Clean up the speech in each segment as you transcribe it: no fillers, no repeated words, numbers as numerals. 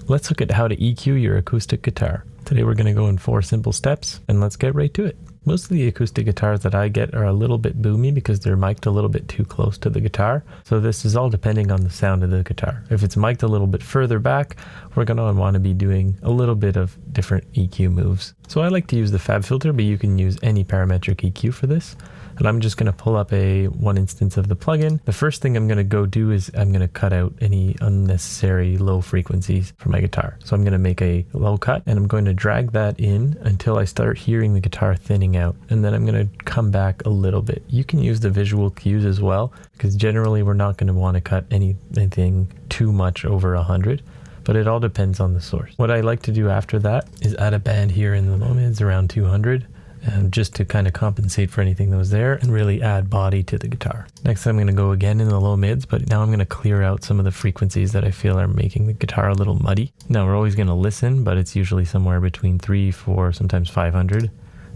Let's look at how to EQ your acoustic guitar. Today we're going to go in 4 simple steps, and let's get right to it. Most of the acoustic guitars that I get are a little bit boomy because they're mic'd a little bit too close to the guitar. So this is all depending on the sound of the guitar. If it's mic'd a little bit further back, we're going to want to be doing a little bit of different EQ moves. So I like to use the FabFilter, but you can use any parametric EQ for this. And I'm just going to pull up one instance of the plugin. The first thing I'm going to go do is I'm going to cut out any unnecessary low frequencies for my guitar. So I'm going to make a low cut and I'm going to drag that in until I start hearing the guitar thinning out. And then I'm going to come back a little bit. You can use the visual cues as well, because generally we're not going to want to cut anything too much over 100. But it all depends on the source. What I like to do after that is add a band here in the low mids around 200. Just to kind of compensate for anything that was there and really add body to the guitar. Next, I'm going to go again in the low mids, but now I'm going to clear out some of the frequencies that I feel are making the guitar a little muddy. Now we're always going to listen, but it's usually somewhere between 3, 4, sometimes 500.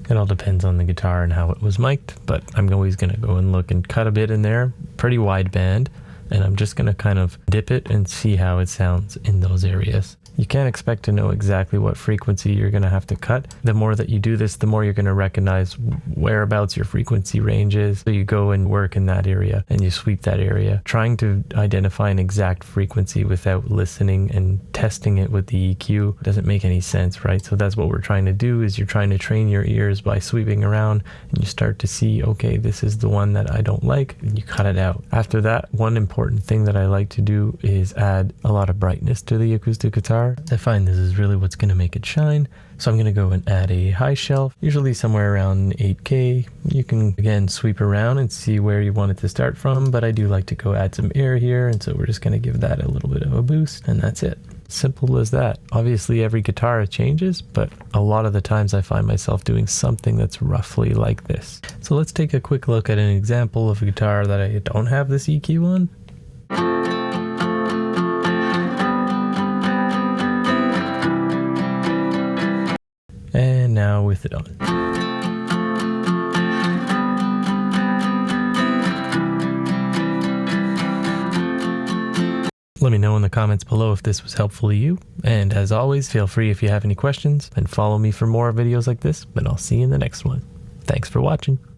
It all depends on the guitar and how it was mic'd, but I'm always going to go and look and cut a bit in there, pretty wide band, and I'm just going to kind of dip it and see how it sounds in those areas. You can't expect to know exactly what frequency you're going to have to cut. The more that you do this, the more you're going to recognize whereabouts your frequency range is. So you go and work in that area and you sweep that area. Trying to identify an exact frequency without listening and testing it with the EQ doesn't make any sense, right? So that's what we're trying to do, is you're trying to train your ears by sweeping around and you start to see, okay, this is the one that I don't like, and you cut it out. After that, one important thing that I like to do is add a lot of brightness to the acoustic guitar. I find this is really what's going to make it shine. So I'm going to go and add a high shelf, usually somewhere around 8K. You can again sweep around and see where you want it to start from, but I do like to go add some air here, and so we're just going to give that a little bit of a boost, and that's it. Simple as that. Obviously every guitar changes, but a lot of the times I find myself doing something that's roughly like this. So let's take a quick look at an example of a guitar that I don't have this EQ on. And now with it on. Let me know in the comments below if this was helpful to you. And as always, feel free if you have any questions, and follow me for more videos like this, and I'll see you in the next one. Thanks for watching.